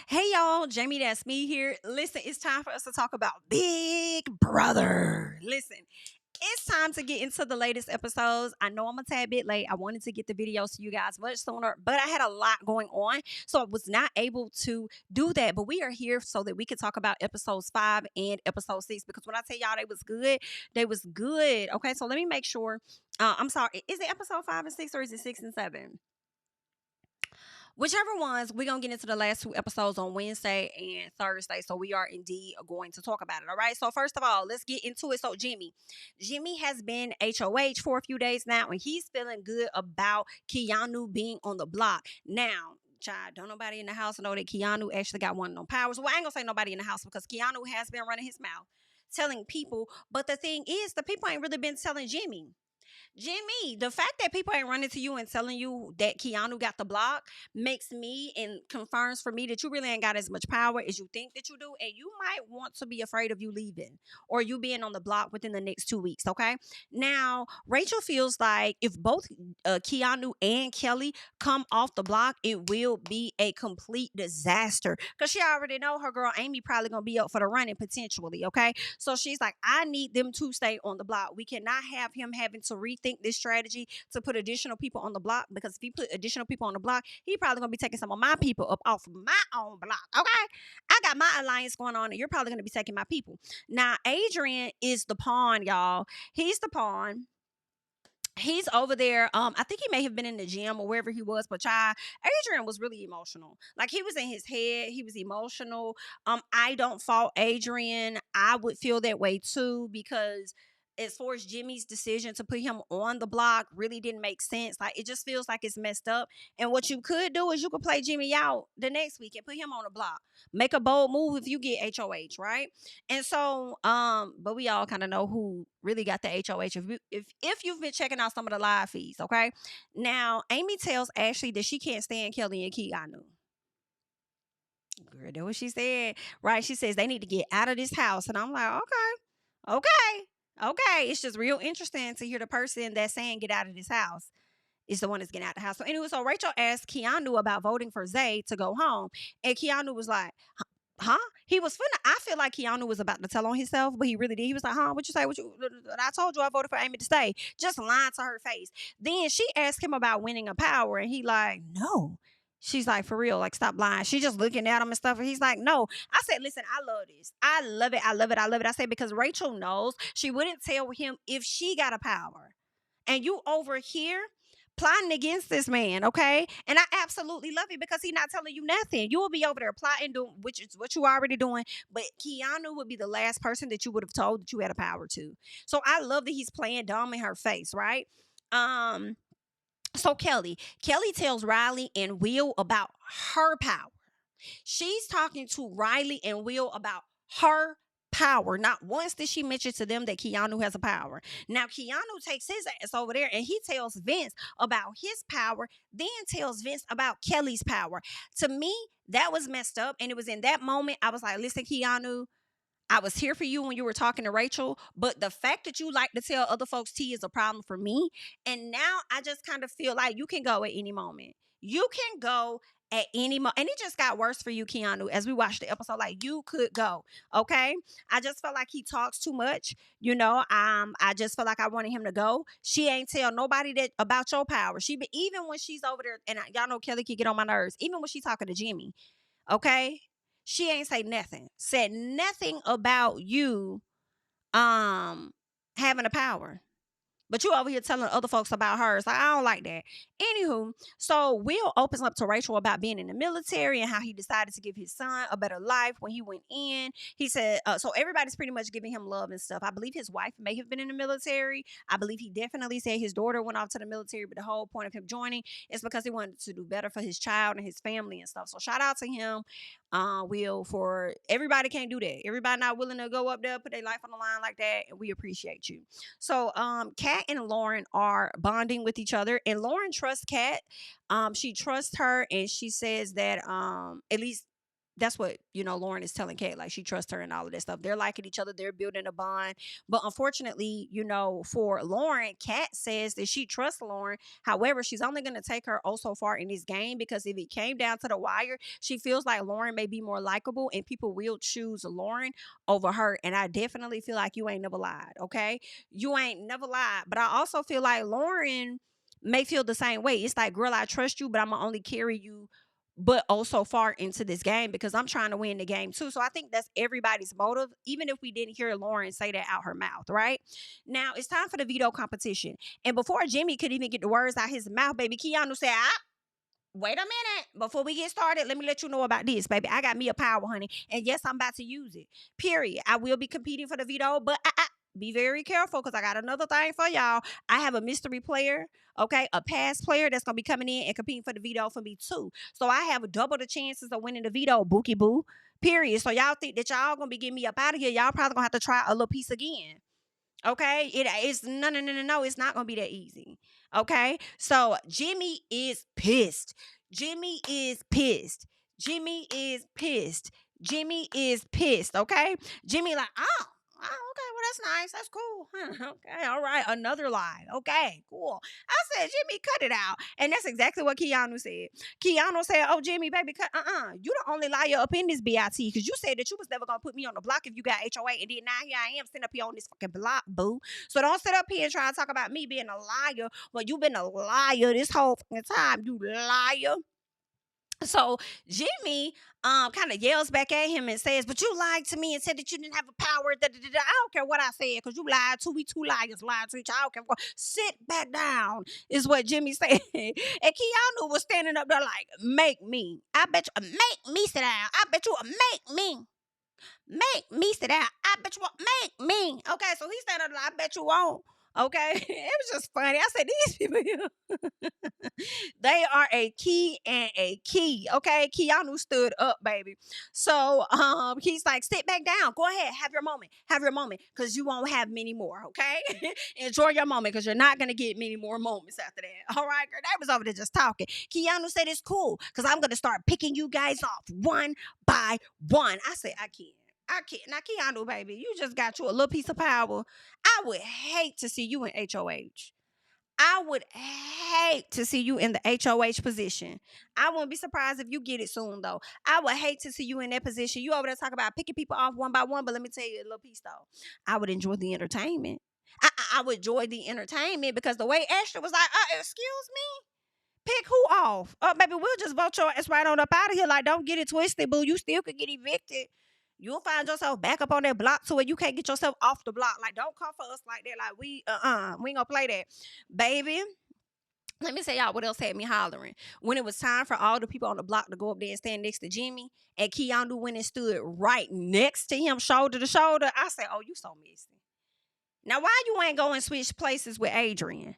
Hey y'all, JamiThatsMe here. Listen, it's time for us to talk about Big Brother. Listen, it's time to get into the latest episodes. I know I'm a tad bit late. I wanted to get the videos to you guys much sooner, but I had a lot going on, so I was not able to do that. But we are here so that we can talk about episodes 5 and episode 6 because when I tell y'all they was good, they was good. Okay, so let me make sure. I'm sorry, is it episode 5 and 6 or is it 6 and 7? Whichever ones, we're gonna get into the last two episodes on Wednesday and Thursday. So we are indeed going to talk about it. All right. So first of all, let's get into it. So Jimmy has been HOH for a few days now, and he's feeling good about Keanu being on the block. Now, child, don't nobody in the house know that Keanu actually got one of them powers. Well, I ain't gonna say nobody in the house because Keanu has been running his mouth, telling people. But the thing is, the people ain't really been telling Jimmy, the fact that people ain't running to you and telling you that Keanu got the block makes me and confirms for me that you really ain't got as much power as you think that you do. And you might want to be afraid of you leaving or you being on the block within the next 2 weeks. Okay. Now, Rachel feels like if both Keanu and Kelly come off the block, it will be a complete disaster because she already know her girl Amy probably going to be up for the running potentially. Okay. So she's like, I need them to stay on the block. We cannot have him having to rethink this strategy to put additional people on the block because if he put additional people on the block, he probably gonna be taking some of my people up off my own block. Okay. I got my alliance going on, and you're probably gonna be taking my people. Now, Adrian is the pawn, y'all. He's the pawn. He's over there. I think he may have been in the gym or wherever he was, but child, Adrian was really emotional. Like he was in his head, he was emotional. I don't fault Adrian. I would feel that way too because as far as Jimmy's decision to put him on the block really didn't make sense. Like it just feels like it's messed up. And what you could do is you could play Jimmy out the next week and put him on the block. Make a bold move if you get HOH, right? And so, but we all kind of know who really got the HOH if you've been checking out some of the live feeds, okay? Now, Amy tells Ashley that she can't stand Kelly and Keanu. Girl, that's what she said, right? She says they need to get out of this house, and I'm like, okay. It's just real interesting to hear the person that's saying get out of this house is the one that's getting out of the house. So anyway, so Rachel asked Keanu about voting for Zay to go home, and Keanu was like, huh? He was finna. I feel like Keanu was about to tell on himself, but he really did. He was like, huh? What you say? What you? I told you I voted for Amy to stay. Just lying to her face. Then she asked him about winning a power, and he like, no. She's like, for real, like, stop lying. She just looking at him and stuff. And he's like, no. I said, listen, I love this. I love it. I love it. I love it. I said, because Rachel knows she wouldn't tell him if she got a power. And you over here plotting against this man, okay? And I absolutely love it because he's not telling you nothing. You will be over there plotting, doing which is what you already doing. But Keanu would be the last person that you would have told that you had a power to. So I love that he's playing dumb in her face, right? Um, so Kelly tells Riley and Will about her power. She's talking to Riley and Will about her power. Not once did she mention to them that Keanu has a power. Now, Keanu takes his ass over there and he tells Vince about his power, then tells Vince about Kelly's power. To me, that was messed up. And it was in that moment I was like, listen, Keanu, I was here for you when you were talking to Rachel, but the fact that you like to tell other folks tea is a problem for me. And now I just kind of feel like you can go at any moment. You can go at any moment. And it just got worse for you, Keanu, as we watched the episode. Like you could go. Okay. I just felt like he talks too much. I just felt like I wanted him to go. She ain't tell nobody that about your power. Even when she's over there, and y'all know Kelly can get on my nerves, even when she's talking to Jimmy. Okay. She ain't say nothing. Said nothing about you having a power. But you over here telling other folks about hers. Like, I don't like that. Anywho, so Will opens up to Rachel about being in the military and how he decided to give his son a better life when he went in. He said, so everybody's pretty much giving him love and stuff. I believe his wife may have been in the military. I believe he definitely said his daughter went off to the military, but the whole point of him joining is because he wanted to do better for his child and his family and stuff. So shout out to him, Will, for everybody can't do that. Everybody not willing to go up there, put their life on the line like that, and we appreciate you. So Kat and Lauren are bonding with each other, and Lauren trusts Kat. She trusts her, and she says that at least that's what, Lauren is telling Kate. Like, she trusts her and all of that stuff. They're liking each other. They're building a bond. But unfortunately, for Lauren, Kat says that she trusts Lauren. However, she's only going to take her so far in this game, because if it came down to the wire, she feels like Lauren may be more likable and people will choose Lauren over her. And I definitely feel like you ain't never lied. Okay. You ain't never lied. But I also feel like Lauren may feel the same way. It's like, girl, I trust you, but I'm going to only carry you but also far into this game, because I'm trying to win the game too. So I think that's everybody's motive, even if we didn't hear Lauren say that out her mouth, right? Now it's time for the veto competition. And before Jimmy could even get the words out his mouth, baby, Keanu said, wait a minute. Before we get started, let me let you know about this, baby. I got me a power, honey. And yes, I'm about to use it. Period. I will be competing for the veto, but be very careful, because I got another thing for y'all. I have a mystery player, okay, a past player that's going to be coming in and competing for the veto for me too. So I have double the chances of winning the veto, bookie boo. Period. So y'all think that y'all going to be getting me up out of here. Y'all probably going to have to try a little piece again. Okay, it's no, it's not gonna be that easy. Okay, so Jimmy is pissed. Jimmy is pissed. Jimmy is pissed. Jimmy is pissed. Okay, Jimmy like, okay, well that's nice, that's cool. Okay, all right, another lie. Okay, cool. I said, Jimmy, cut it out, and that's exactly what Keanu said. Keanu said, "Oh, Jimmy, baby, cut. You the only liar up in this BIT, because you said that you was never gonna put me on the block if you got HOA, and then now here I am sitting up here on this fucking block, boo. So don't sit up here and try to talk about me being a liar. Well, you've been a liar this whole fucking time, you liar." So Jimmy kind of yells back at him and says, "But you lied to me and said that you didn't have a power. Da, da, da, da. I don't care what I said, because you lied too. We two liars lied to each other. I don't care. Sit back down," is what Jimmy said. And Keanu was standing up there like, "Make me. I bet you make me sit down. I bet you make me. Make me sit down. I bet you won't. Make me." Okay, so he's standing up there, "I bet you won't." Okay, it was just funny. I said, these people here, they are a key and a key. Okay, Keanu stood up, baby. So he's like, "Sit back down. Go ahead, have your moment. Have your moment, because you won't have many more. Okay, enjoy your moment, because you're not gonna get many more moments after that. All right, girl." They was over there just talking. Keanu said, "It's cool, because I'm gonna start picking you guys off one by one." I said, "I can't. I can't." Now, Keanu, baby, you just got you a little piece of power. I would hate to see you in HOH. I would hate to see you in the HOH position. I wouldn't be surprised if you get it soon, though. I would hate to see you in that position. You over there talking about picking people off one by one, but let me tell you a little piece, though. I would enjoy the entertainment. I would enjoy the entertainment, because the way Ashley was like, "Excuse me? Pick who off? Baby, we'll just vote your ass right on up out of here. Like, don't get it twisted, boo. You still could get evicted. You'll find yourself back up on that block to where you can't get yourself off the block. Like, don't come for us like that. Like, we ain't gonna play that, baby." Let me say y'all what else had me hollering. When it was time for all the people on the block to go up there and stand next to Jimmy, and Keanu went and stood right next to him, shoulder to shoulder, I said, "Oh, you so messy. Now, why you ain't go and switch places with Adrian?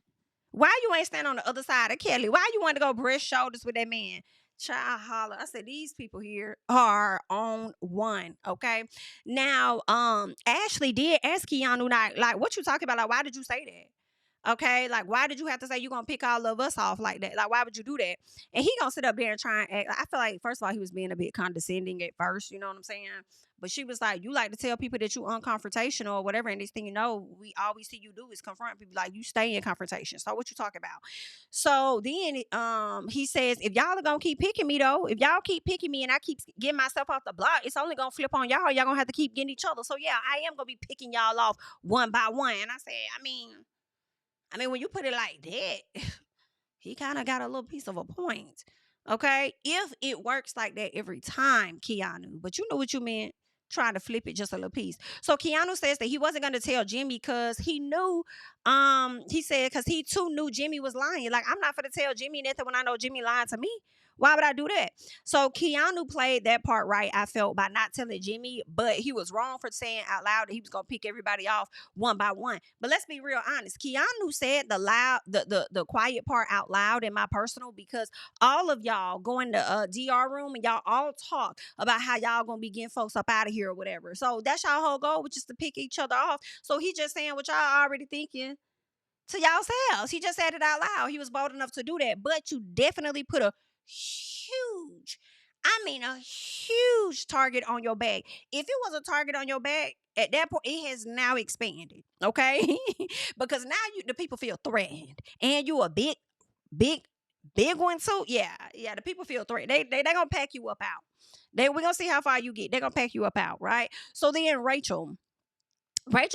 Why you ain't stand on the other side of Kelly? Why you want to go brush shoulders with that man?" Child holler. I said, these people here are on one. Okay. Now, Ashley did ask Keanu, like, "What you talking about? Like, why did you say that? Okay, like, why did you have to say you gonna pick all of us off like that? Like, why would you do that?" And he gonna sit up there and try and act. I feel like, first of all, he was being a bit condescending at first. You know what I'm saying? But she was like, "You like to tell people that you unconfrontational or whatever, and this thing, we always see you do is confront people. Like, you stay in confrontation. So what you talking about?" So then he says, "If y'all are gonna keep picking me, though, if y'all keep picking me and I keep getting myself off the block, it's only gonna flip on y'all. Y'all gonna have to keep getting each other. So yeah, I am gonna be picking y'all off one by one." And I said, I mean, when you put it like that, he kind of got a little piece of a point. Okay. If it works like that every time, Keanu, but you know what you meant, trying to flip it just a little piece. So Keanu says that he wasn't going to tell Jimmy, because he knew, he said, because he too knew Jimmy was lying. Like, "I'm not going to tell Jimmy nothing when I know Jimmy lying to me. Why would I do that?" So Keanu played that part right, I felt, by not telling Jimmy, but he was wrong for saying out loud that he was going to pick everybody off one by one. But let's be real honest. Keanu said the quiet part out loud in my personal, because all of y'all go in the DR room and y'all all talk about how y'all gonna be getting folks up out of here or whatever. So that's y'all whole goal, which is to pick each other off. So he just saying what y'all already thinking to y'all selves. He just said it out loud. He was bold enough to do that. But you definitely put a huge, I mean, a huge target on your back. If it was a target on your back, at that point, it has now expanded, okay? Because now the people feel threatened, and you a big, big one too. Yeah, yeah. The people feel threatened. They gonna pack you up out. We gonna see how far you get. They gonna pack you up out, right? So then Rachel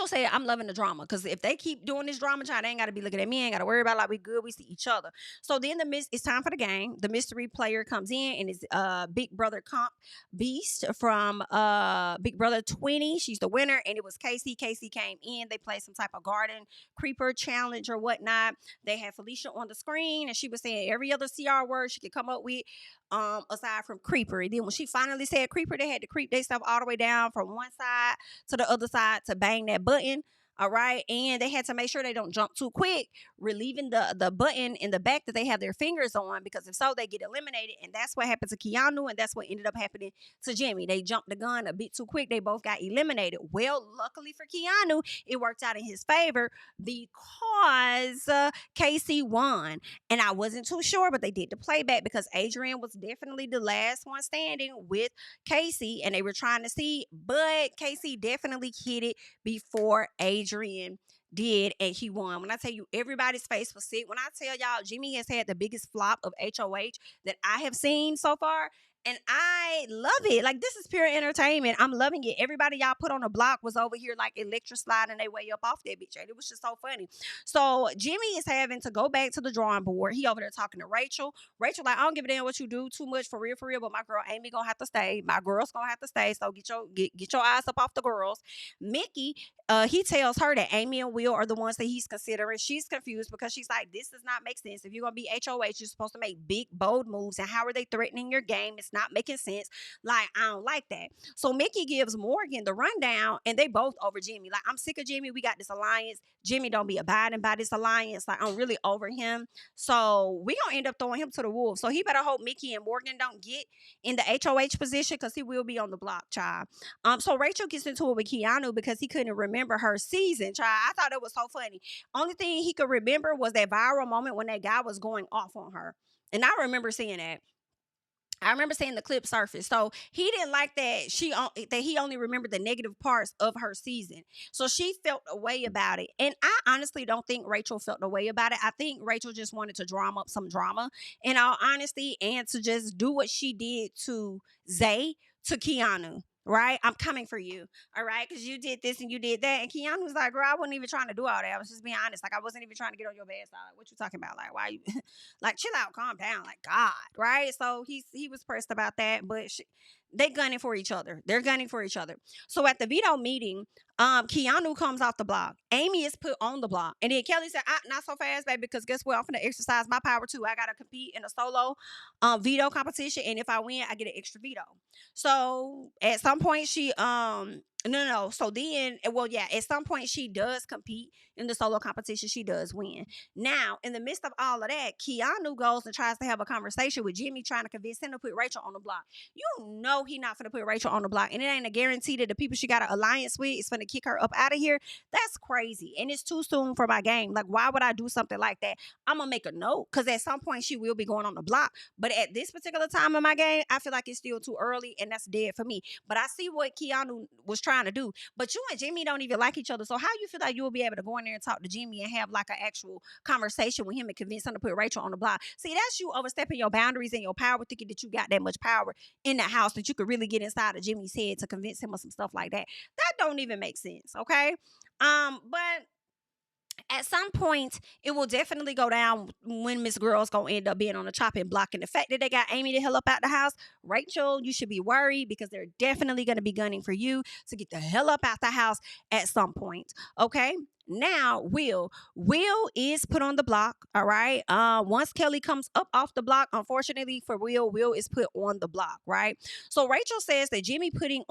said, I'm loving the drama because if they keep doing this drama, child, they ain't got to be looking at me. Ain't got to worry about like we good. We see each other. So then it's time for the game. The mystery player comes in and it's Big Brother Comp Beast from Big Brother 20. She's the winner, and it was Casey. Casey came in. They played some type of garden creeper challenge or whatnot. They had Felicia on the screen, and she was saying every other CR word she could come up with. Aside from creeper. And then when she finally said creeper, they had to creep their stuff all the way down from one side to the other side to bang that button. All right. And they had to make sure they don't jump too quick, relieving the button in the back that they have their fingers on, because if so, they get eliminated. And that's what happened to Keanu, and that's what ended up happening to Jami. They jumped the gun a bit too quick. They both got eliminated. Well, luckily for Keanu, it worked out in his favor because Casey won. And I wasn't too sure, but they did the playback because Adrian was definitely the last one standing with Casey, and they were trying to see, but Casey definitely hit it before Adrian did, and he won. When I tell you, everybody's face was sick. When I tell y'all, Jami has had the biggest flop of HOH that I have seen so far. And I love it. Like, this is pure entertainment. I'm loving it. Everybody y'all put on the block was over here like electric sliding their way up off that bitch. And it was just so funny. So Jami is having to go back to the drawing board. He over there talking to Rachel. Rachel like, I don't give a damn what you do too much for real, but my girl Amy gonna have to stay. My girl's gonna have to stay. So get your eyes up off the girls. Mickey, he tells her that Amy and Will are the ones that he's considering. She's confused because she's like, this does not make sense. If you're gonna be HOH, you're supposed to make big, bold moves. And how are they threatening your game? It's not making sense. Like, I don't like that. So Mickey gives Morgan the rundown, and they both over Jami. Like, I'm sick of Jami. We got this alliance. Jami don't be abiding by this alliance. Like, I'm really over him. So we gonna end up throwing him to the wolves. So he better hope Mickey and Morgan don't get in the HOH position, because he will be on the block, child. So Rachel gets into it with Keanu because he couldn't remember her season, child. I thought it was so funny. Only thing he could remember was that viral moment when that guy was going off on her. And I remember seeing that. I remember seeing the clip surface. So he didn't like that that he only remembered the negative parts of her season. So she felt a way about it. And I honestly don't think Rachel felt a way about it. I think Rachel just wanted to drum up some drama, in all honesty, and to just do what she did to Zay to Keanu. Right? I'm coming for you. All right? Because you did this and you did that. And Keanu was like, girl, I wasn't even trying to do all that. I was just being honest. Like, I wasn't even trying to get on your bad side. Like, what you talking about? Like, why you like, chill out, calm down. Like, God, right? So he was pressed about that, but they gunning for each other. They're gunning for each other. So at the veto meeting, Keanu comes off the block. Amy is put on the block. And then Kelly said, not so fast, baby, because guess what? I'm going to exercise my power too. I got to compete in a solo veto competition. And if I win, I get an extra veto. So at some point no. So then, well, yeah, at some point she does compete in the solo competition. She does win. Now, in the midst of all of that, Keanu goes and tries to have a conversation with Jami, trying to convince him to put Rachel on the block. You know he not going to put Rachel on the block. And it ain't a guarantee that the people she got an alliance with is going to kick her up out of here. That's crazy. And it's too soon for my game. Like, why would I do something like that? I'm going to make a note, because at some point she will be going on the block. But at this particular time of my game, I feel like it's still too early, and that's dead for me. But I see what Keanu was trying to do. But you and Jami don't even like each other. So how you feel like you will be able to go in there and talk to Jami and have like an actual conversation with him and convince him to put Rachel on the block? See, that's you overstepping your boundaries and your power, thinking that you got that much power in the house that you could really get inside of Jimmy's head to convince him of some stuff like that. That don't even make sense, okay? But at some point, it will definitely go down when Miss Girl's gonna end up being on the chopping block. And the fact that they got Amy the hell up out the house, Rachel, you should be worried, because they're definitely gonna be gunning for you to get the hell up out the house at some point. Okay. Now, Will is put on the block. All right. Once Kelly comes up off the block, unfortunately for Will is put on the block. Right. So Rachel says that Jami putting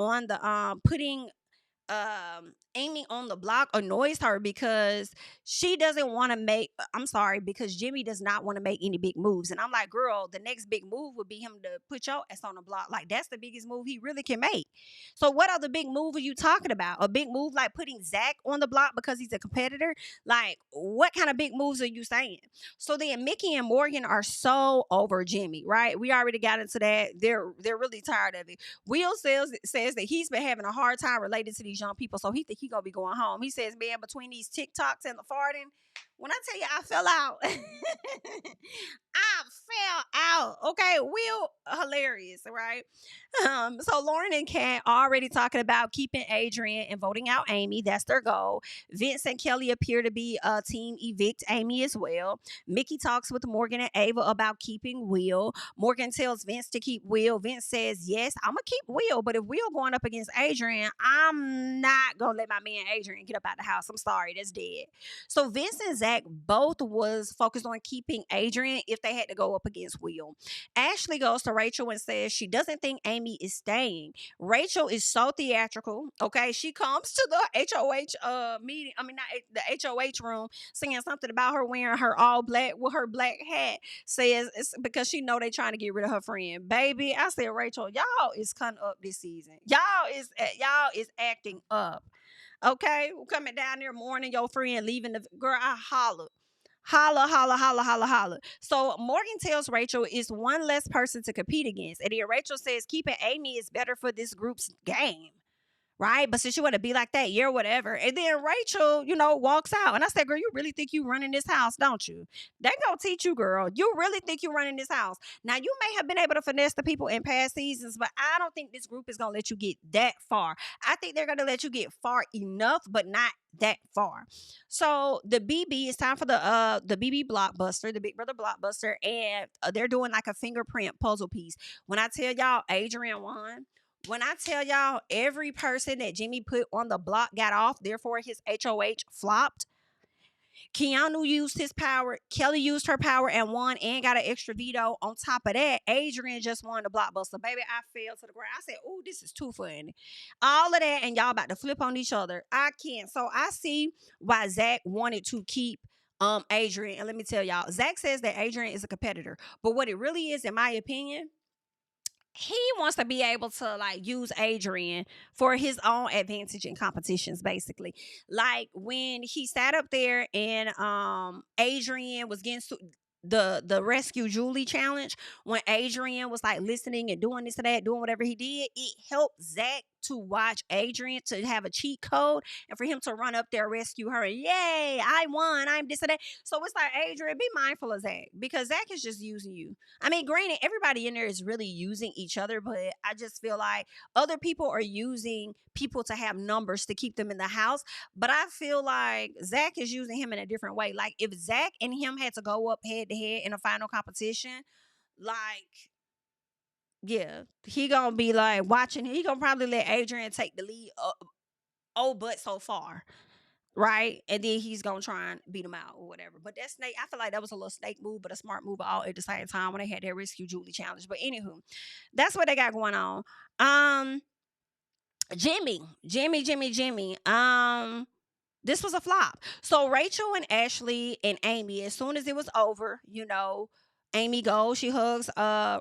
Amy on the block annoys her because she doesn't want to make, I'm sorry, because Jimmy does not want to make any big moves. And I'm like, girl, the next big move would be him to put your ass on the block. Like, that's the biggest move he really can make. So what other big move are you talking about? A big move like putting Zach on the block because he's a competitor? Like, what kind of big moves are you saying? So then Mickey and Morgan are so over Jimmy, right? We already got into that. They're really tired of it. Will says that he's been having a hard time relating to these young people, so he think he gonna be going home. He says, man, between these TikToks and the farting, when I tell you I fell out, I fell out. Okay, Will, hilarious, right? So Lauren and Kat already talking about keeping Adrian and voting out Amy. That's their goal. Vince and Kelly appear to be a team evict Amy as well. Mickey talks with Morgan and Ava about keeping Will. Morgan tells Vince to keep Will. Vince says, yes, I'm going to keep Will, but if Will going up against Adrian, I'm not going to let my man Adrian get up out the house. I'm sorry, that's dead. So Vince and Zach both was focused on keeping Adrian if they had to go up against Will. Ashley goes to Rachel and says she doesn't think Amy is staying. Rachel is so theatrical. Okay, she comes to the HOH meeting. I mean, not the HOH room, saying something about her wearing her all black with her black hat. Says it's because she know they trying to get rid of her friend. Baby, I said, Rachel, y'all is cutting up this season. Y'all is acting up. Okay, coming down there mourning your friend leaving the girl. I hollered. Holla, holla, holla, holla, holla. So Morgan tells Rachel it's one less person to compete against. And then Rachel says keeping Amy is better for this group's game. Right? But since you want to be like that, yeah, whatever. And then Rachel, walks out. And I said, girl, you really think you running this house, don't you? They gonna teach you, girl. You really think you running this house. Now, you may have been able to finesse the people in past seasons, but I don't think this group is gonna let you get that far. I think they're gonna let you get far enough, but not that far. So the BB, it's time for the BB blockbuster, the Big Brother blockbuster, and they're doing like a fingerprint puzzle piece. When I tell y'all Adrian won, when I tell y'all every person that Jimmy put on the block got off, therefore his HOH flopped. Keanu used his power. Kelly used her power and won and got an extra veto. On top of that, Adrian just won the blockbuster. Baby, I fell to the ground. I said, oh, this is too funny. All of that, and y'all about to flip on each other. I can't. So I see why Zach wanted to keep Adrian. And let me tell y'all, Zach says that Adrian is a competitor. But what it really is, in my opinion, he wants to be able to like use Adrian for his own advantage in competitions, basically. Like when he sat up there and Adrian was getting the rescue Julie challenge, when Adrian was like listening and doing this and that, doing whatever he did, it helped Zach to watch Adrian to have a cheat code and for him to run up there, rescue her, and yay, I won, I'm this and that. So it's like, Adrian, be mindful of Zach, because Zach is just using you. I mean, granted, everybody in there is really using each other, but I just feel like other people are using people to have numbers to keep them in the house. But I feel like Zach is using him in a different way. Like if Zach and him had to go up head to head in a final competition, like, yeah, he gonna be like watching. He gonna probably let Adrian take the lead. But so far, right? And then he's gonna try and beat him out or whatever. But that snake, I feel like that was a little snake move, but a smart move all at the same time when they had their rescue Julie challenge. But anywho, that's what they got going on. Jimmy. This was a flop. So Rachel and Ashley and Amy, as soon as it was over, Amy goes, she hugs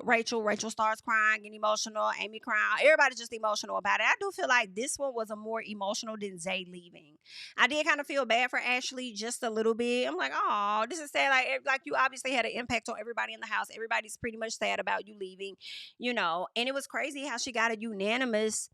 Rachel. Rachel starts crying, getting emotional. Amy crying. Everybody's just emotional about it. I do feel like this one was a more emotional than Zay leaving. I did kind of feel bad for Ashley just a little bit. I'm like, oh, this is sad. Like you obviously had an impact on everybody in the house. Everybody's pretty much sad about you leaving, And it was crazy how she got a unanimous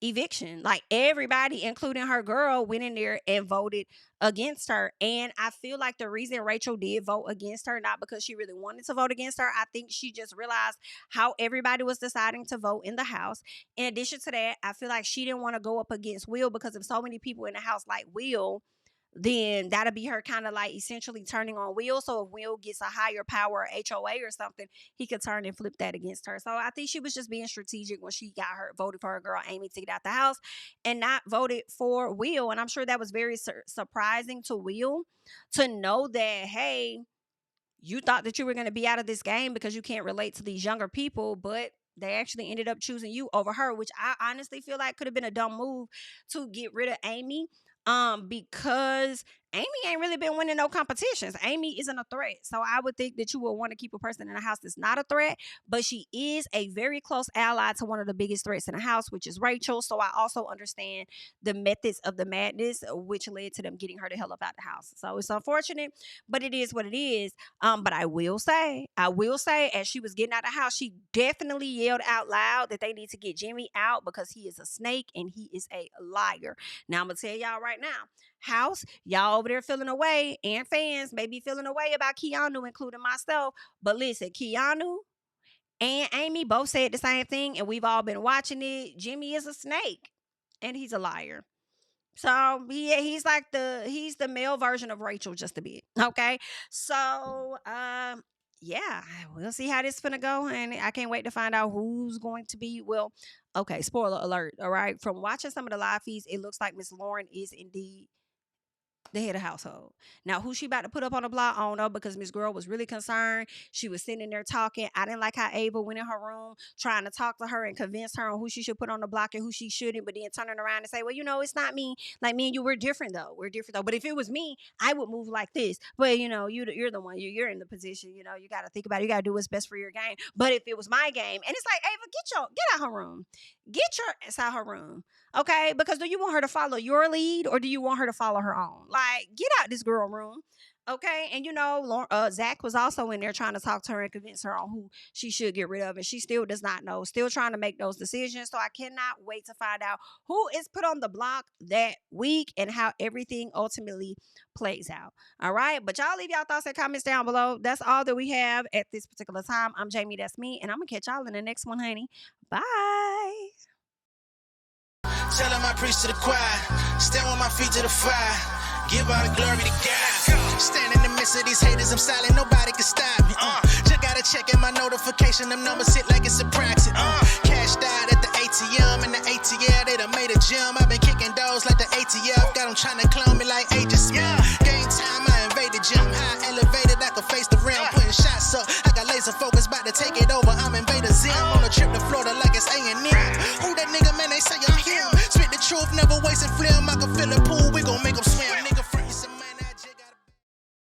eviction. Like everybody, including her girl, went in there and voted against her. And I feel like the reason Rachel did vote against her, not because she really wanted to vote against her, I think she just realized how everybody was deciding to vote in the house. In addition to that, I feel like she didn't want to go up against Will, because if so many people in the house like Will, then that'll be her kind of like essentially turning on Will. So if Will gets a higher power HOA or something, he could turn and flip that against her. So I think she was just being strategic when she got her voted for her girl Amy to get out the house and not voted for Will. And I'm sure that was very surprising to Will to know that, hey, you thought that you were going to be out of this game because you can't relate to these younger people, but They actually ended up choosing you over her, which I honestly feel like could have been a dumb move to get rid of Amy. Because Amy ain't really been winning no competitions. Amy isn't a threat. So I would think that you would want to keep a person in the house that's not a threat, but she is a very close ally to one of the biggest threats in the house, which is Rachel. So I also understand the methods of the madness, which led to them getting her the hell up out the house. So it's unfortunate, but it is what it is. But I will say, as she was getting out of the house, she definitely yelled out loud that they need to get Jimmy out because he is a snake and he is a liar. Now I'm gonna tell y'all right now, house, y'all over there feeling away, and fans may be feeling away about Keanu, including myself. But listen, Keanu and Amy both said the same thing, and we've all been watching it. Jimmy is a snake, and he's a liar. So he's like he's the male version of Rachel just a bit. Okay. So yeah, we'll see how this is gonna go. And I can't wait to find out who's going to be. Well, okay, spoiler alert. All right. From watching some of the live feeds, it looks like Miss Lauren is indeed the head of household. Now, who she about to put up on the block, I don't know, because Miss Girl was really concerned. She was sitting there talking. I didn't like how Ava went in her room trying to talk to her and convince her on who she should put on the block and who she shouldn't, but then turning around and say, well, you know, it's not me. Like, me and you, we're different though. We're different though. But if it was me, I would move like this. But you know, you're the one. You're in the position. You know, you got to think about it. You got to do what's best for your game. But if it was my game, and it's like, Ava, get out her room. Get your ass out her room. Okay, because do you want her to follow your lead or do you want her to follow her own? Like, get out this girl room. Okay, and you know, Zach was also in there trying to talk to her and convince her on who she should get rid of, and she still does not know. Still trying to make those decisions. So I cannot wait to find out who is put on the block that week and how everything ultimately plays out. All right, but y'all leave y'all thoughts and comments down below. That's all that we have at this particular time. I'm Jami, that's me, and I'm gonna catch y'all in the next one, honey. Bye. Tell him I preach to the choir. Stand with my feet to the fire. Give all the glory to God. Stand in the midst of these haters, I'm silent, nobody can stop me. Just gotta check in my notification, them numbers hit like it's a proxy. Cash died at the ATM, and the ATL, they done made a gym. I've been kicking doors like the ATF, got them trying to clone me like Aegis. Game time, I invaded gym. High elevated, I could face the rim. Putting shots up, I got laser focus, about to take it over. I'm Invader Zim on a trip to Florida like it's A&M.